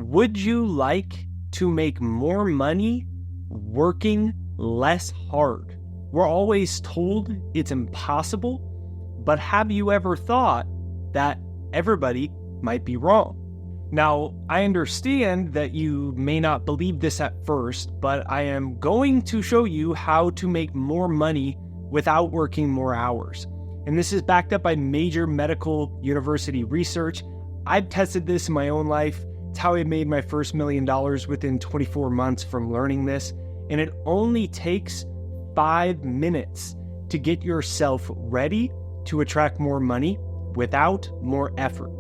Would you like to make more money working less hard? We're always told it's impossible, but have you ever thought that everybody might be wrong? Now, I understand that you may not believe this at first, but I am going to show you how to make more money without working more hours. And this is backed up by major medical university research. I've tested this in my own life. It's how I made my first $1 million within 24 months from learning this. And it only takes 5 minutes to get yourself ready to attract more money without more effort.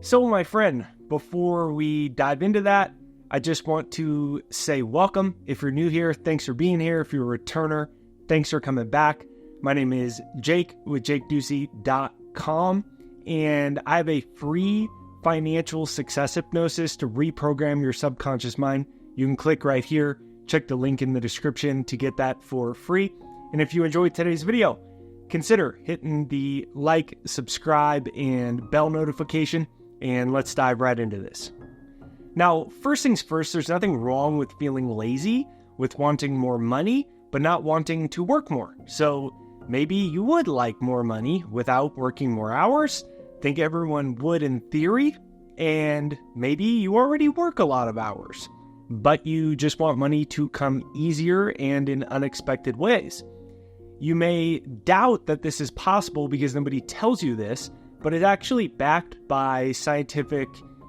So, my friend, before we dive into that, I just want to say welcome. If you're new here, thanks for being here. If you're a returner, thanks for coming back. My name is Jake with jakeducey.com, and I have a free financial success hypnosis to reprogram your subconscious mind. You can click right here, check the link in the description to get that for free. And if you enjoyed today's video, consider hitting the like, subscribe, and bell notification, and let's dive right into this. Now, first things first, there's nothing wrong with feeling lazy, with wanting more money, but not wanting to work more. So maybe you would like more money without working more hours. Think everyone would in theory, and maybe you already work a lot of hours, but you just want money to come easier and in unexpected ways. You may doubt that this is possible because nobody tells you this, but it's actually backed by scientific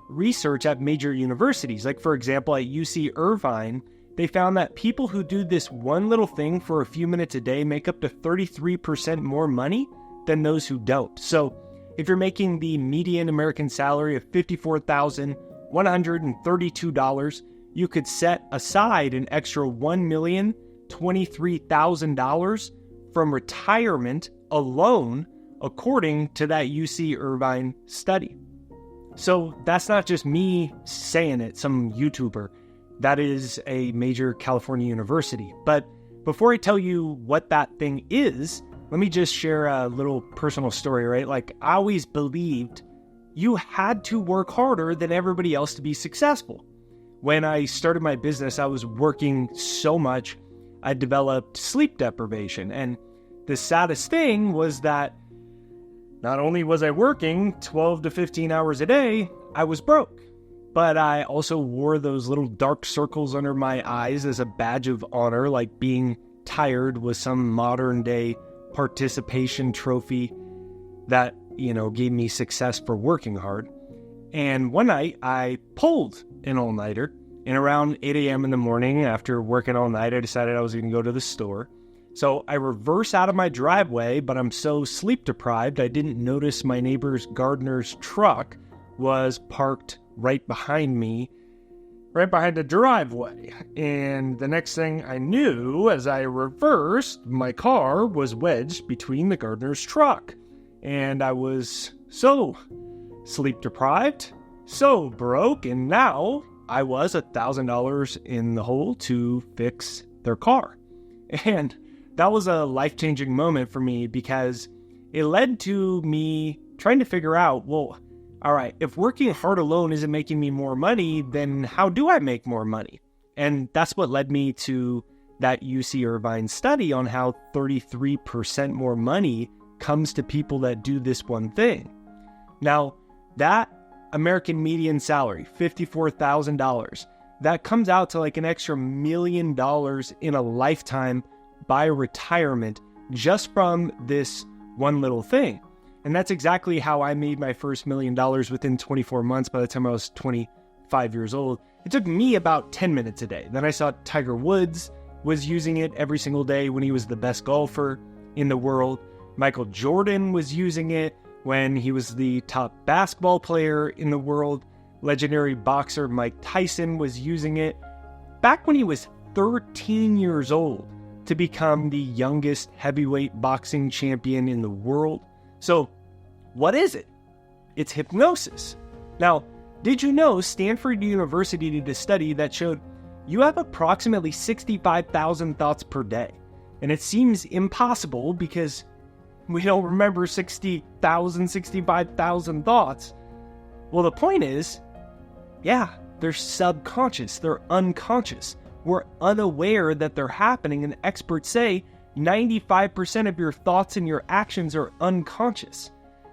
research at major universities. Like, for example, at UC Irvine, they found that people who do this one little thing for a few minutes a day make up to 33% more money than those who don't. So if you're making the median American salary of $54,132, you could set aside an extra $1,023,000 from retirement alone, according to that UC Irvine study. So that's not just me saying it, some YouTuber. That is a major California university. But before I tell you what that thing is, let me just share a little personal story, right? Like, I always believed you had to work harder than everybody else to be successful. When I started my business, I was working so much, I developed sleep deprivation. And the saddest thing was that not only was I working 12 to 15 hours a day, I was broke. But I also wore those little dark circles under my eyes as a badge of honor, like being tired was some modern day participation trophy that, gave me success for working hard. And one night I pulled an all-nighter, and around 8 a.m. in the morning after working all night, I decided I was going to go to the store. So I reverse out of my driveway, but I'm so sleep deprived, I didn't notice my neighbor's gardener's truck was parked right behind me, right behind the driveway. And the next thing I knew, as I reversed, my car was wedged between the gardener's truck. And I was so sleep deprived, so broke, and now I was $1,000 in the hole to fix their car. And that was a life-changing moment for me because it led to me trying to figure out, well, all right, if working hard alone isn't making me more money, then how do I make more money? And that's what led me to that UC Irvine study on how 33% more money comes to people that do this one thing. Now, that American median salary, $54,000, that comes out to like an extra $1 million in a lifetime by retirement just from this one little thing. And that's exactly how I made my first $1 million within 24 months by the time I was 25 years old. It took me about 10 minutes a day. Then I saw Tiger Woods was using it every single day when he was the best golfer in the world. Michael Jordan was using it when he was the top basketball player in the world. Legendary boxer Mike Tyson was using it back when he was 13 years old to become the youngest heavyweight boxing champion in the world. So, what is it? It's hypnosis. Now, did you know Stanford University did a study that showed you have approximately 65,000 thoughts per day? And it seems impossible because we don't remember 65,000 thoughts. Well, the point is, yeah, They're subconscious. They're unconscious. We're unaware that they're happening, and experts say 95% of your thoughts and your actions are unconscious.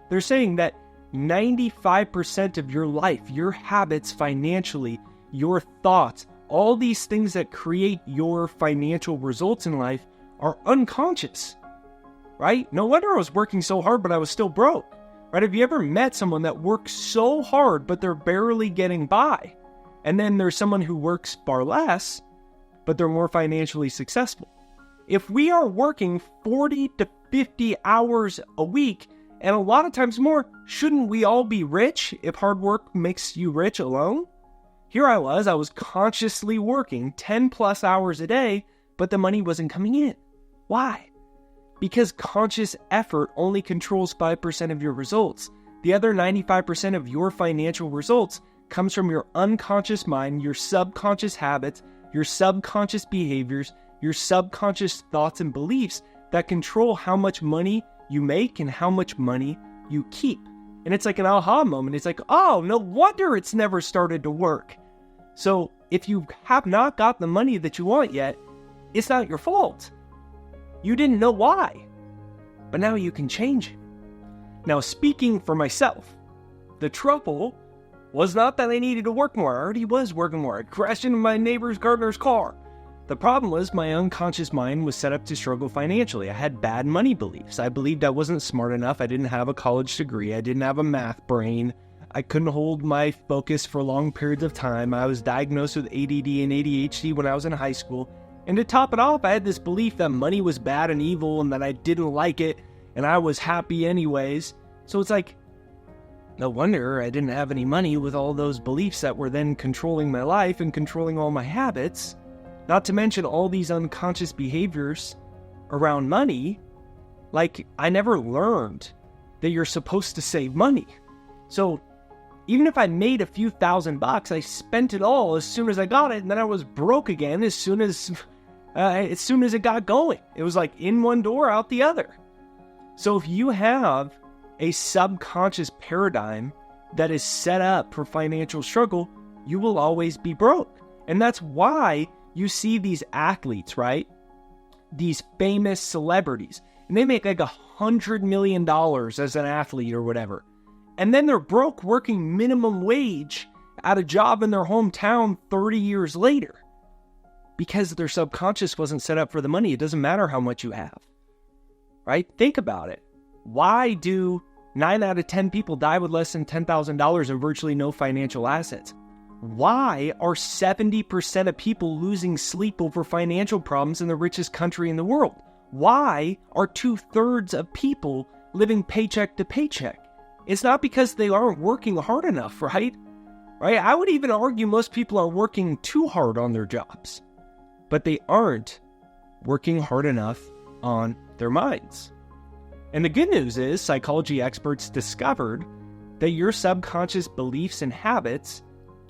They're saying that 95% of your life, your habits financially, your thoughts, all these things that create your financial results in life are unconscious, right? No wonder I was working so hard, but I was still broke, right? Have you ever met someone that works so hard, but they're barely getting by? And then there's someone who works far less, but they're more financially successful. If we are working 40 to 50 hours a week, and a lot of times more, shouldn't we all be rich if hard work makes you rich alone? Here I was consciously working 10 plus hours a day, but the money wasn't coming in. Why? Because conscious effort only controls 5% of your results. The other 95% of your financial results comes from your unconscious mind, your subconscious habits, your subconscious behaviors, your subconscious thoughts and beliefs that control how much money you make and how much money you keep. And it's like an aha moment. It's like, oh, no wonder it's never started to work. So if you have not got the money that you want yet, it's not your fault. You didn't know why, but now you can change it. Now, speaking for myself, the trouble was not that I needed to work more. I already was working more. I crashed into my neighbor's gardener's car. The problem was my unconscious mind was set up to struggle financially. I had bad money beliefs. I believed I wasn't smart enough. I didn't have a college degree. I didn't have a math brain. I couldn't hold my focus for long periods of time. I was diagnosed with ADD and ADHD when I was in high school. And to top it off, I had this belief that money was bad and evil and that I didn't like it and I was happy anyways. So it's like, no wonder I didn't have any money with all those beliefs that were then controlling my life and controlling all my habits. Not to mention all these unconscious behaviors around money. Like, I never learned that you're supposed to save money. So even if I made a few $1,000, I spent it all as soon as I got it, and then I was broke again as soon as it got going. It was like in one door, out the other. So if you have a subconscious paradigm that is set up for financial struggle, you will always be broke. And that's why you see these athletes, right? These famous celebrities, and they make like $100 million as an athlete or whatever. And then they're broke working minimum wage at a job in their hometown 30 years later. Because their subconscious wasn't set up for the money. It doesn't matter how much you have, right? Think about it. Why do 9 out of 10 people die with less than $10,000 and virtually no financial assets? Why are 70% of people losing sleep over financial problems in the richest country in the world? Why are 2/3 of people living paycheck to paycheck? It's not because they aren't working hard enough, right? I would even argue most people are working too hard on their jobs, but they aren't working hard enough on their minds. And the good news is psychology experts discovered that your subconscious beliefs and habits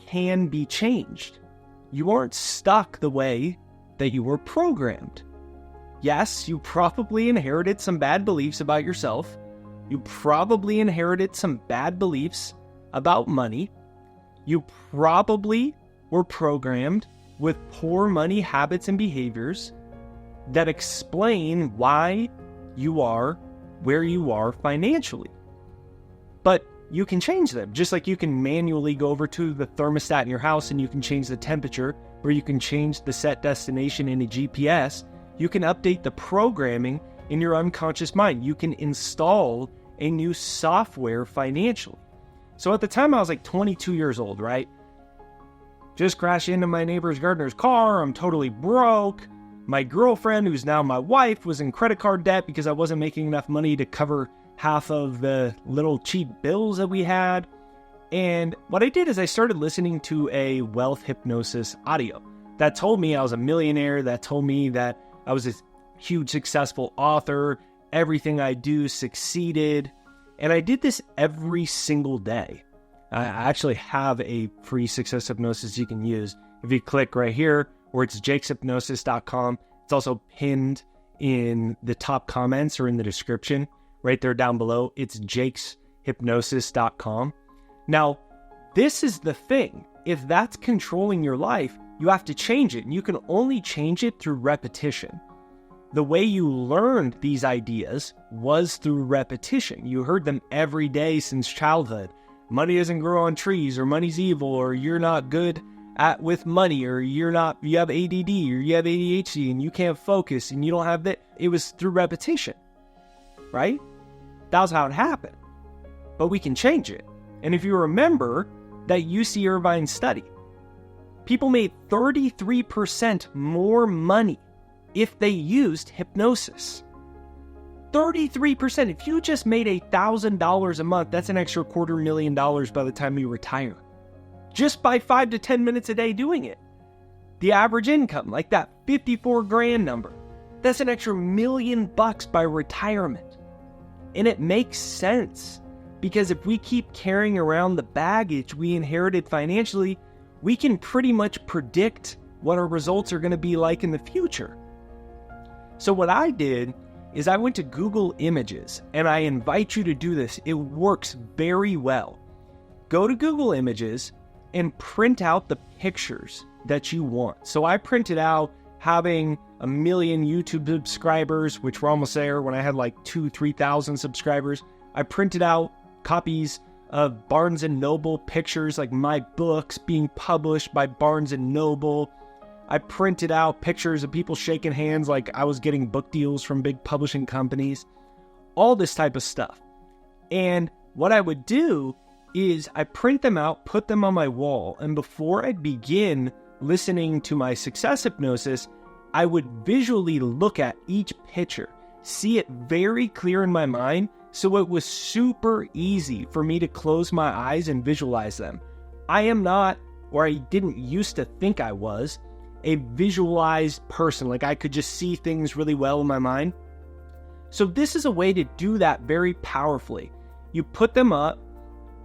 can be changed. You aren't stuck the way that you were programmed. Yes, you probably inherited some bad beliefs about yourself. You probably inherited some bad beliefs about money. You probably were programmed with poor money habits and behaviors that explain why you are where you are financially. But you can change them, just like you can manually go over to the thermostat in your house and you can change the temperature, or you can change the set destination in a GPS. You can update the programming in your unconscious mind. You can install a new software financially. So at the time I was like 22 years old, right? Just crashed into my neighbor's gardener's car. I'm totally broke. My girlfriend, who's now my wife, was in credit card debt because I wasn't making enough money to cover half of the little cheap bills that we had. And what I did is I started listening to a wealth hypnosis audio that told me I was a millionaire, that told me that I was a huge successful author, everything I do succeeded. And I did this every single day. I actually have a free success hypnosis you can use. If you click right here, or it's jakeshypnosis.com. It's also pinned in the top comments or in the description right there down below. It's jakeshypnosis.com. Now, this is the thing. if that's controlling your life, you have to change it. And you can only change it through repetition. The way you learned these ideas was through repetition. You heard them every day since childhood. Money doesn't grow on trees, or money's evil, or you're not good with money, or you have ADD, or you have ADHD, and you can't focus, and you don't have that. It was through repetition, right? That was how it happened. But we can change it. And if you remember that UC Irvine study, people made 33% more money if they used hypnosis. 33%. If you just made $1,000 a month, that's an extra $250,000 by the time you retire. Just by 5 to 10 minutes a day doing it. The average income, like that 54 grand number, that's an extra $1 million by retirement. And it makes sense, because if we keep carrying around the baggage we inherited financially, we can pretty much predict what our results are going to be like in the future. So what I did is I went to Google Images, and I invite you to do this. It works very well. Go to Google Images and print out the pictures that you want. So I printed out having 1 million YouTube subscribers, which were almost there when I had like 3,000 subscribers. I printed out copies of Barnes & Noble pictures, like my books being published by Barnes & Noble. I printed out pictures of people shaking hands like I was getting book deals from big publishing companies. All this type of stuff. And what I would do is I print them out, put them on my wall, and before I begin listening to my success hypnosis, I would visually look at each picture, see it very clear in my mind, so it was super easy for me to close my eyes and visualize them. I am not, or I didn't used to think I was, a visualized person. Like I could just see things really well in my mind. So this is a way to do that very powerfully. You put them up,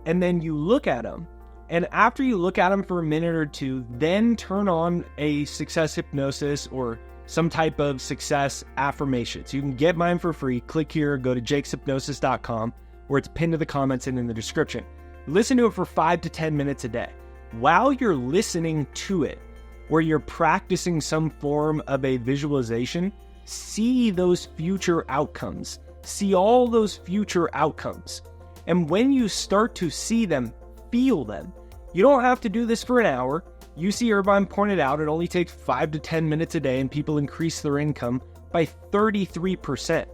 and then you look at them. And after you look at them for a minute or two, then turn on a success hypnosis or some type of success affirmation. So you can get mine for free. Click here, go to jakeshypnosis.com, where it's pinned to the comments and in the description. Listen to it for 5 to 10 minutes a day. While you're listening to it, where you're practicing some form of a visualization, see those future outcomes. See all those future outcomes. And when you start to see them, feel them. You don't have to do this for an hour. UC Irvine pointed out it only takes 5 to 10 minutes a day, and people increase their income by 33%.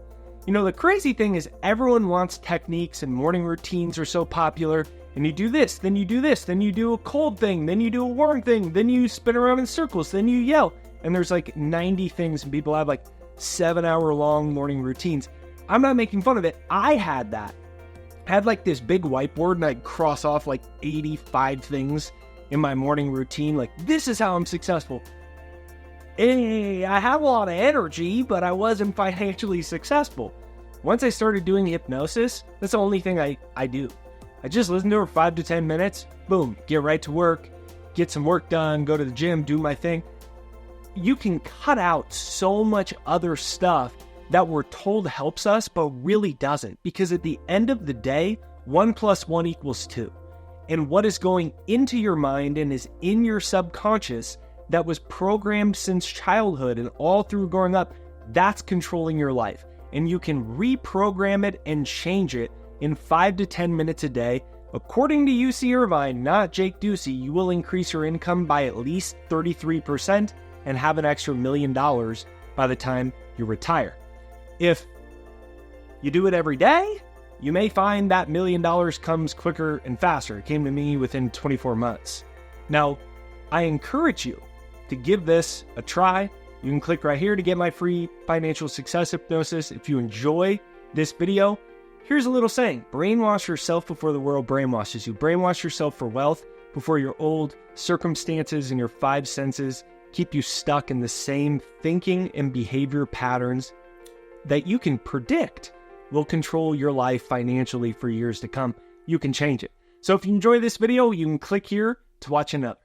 You know, the crazy thing is everyone wants techniques, and morning routines are so popular. And you do this, then you do this, then you do a cold thing, then you do a warm thing, then you spin around in circles, then you yell. And there's like 90 things, and people have like 7-hour-long morning routines. I'm not making fun of it. I had that. I had like this big whiteboard, and I'd cross off like 85 things in my morning routine. Like, this is how I'm successful. Hey, I have a lot of energy, but I wasn't financially successful. Once I started doing hypnosis, that's the only thing I do. I just listen to her 5 to 10 minutes, boom, get right to work, get some work done, go to the gym, do my thing. You can cut out so much other stuff that we're told helps us, but really doesn't. Because at the end of the day, 1 + 1 = 2. And what is going into your mind and is in your subconscious that was programmed since childhood and all through growing up, that's controlling your life. And you can reprogram it and change it in 5 to 10 minutes a day. According to UC Irvine, not Jake Ducey, you will increase your income by at least 33% and have an extra $1 million by the time you retire. If you do it every day, you may find that $1 million comes quicker and faster. It came to me within 24 months. Now, I encourage you to give this a try. You can click right here to get my free financial success hypnosis. If you enjoy this video, here's a little saying: brainwash yourself before the world brainwashes you. Brainwash yourself for wealth before your old circumstances and your 5 senses keep you stuck in the same thinking and behavior patterns that you can predict will control your life financially for years to come. You can change it. So if you enjoy this video, you can click here to watch another.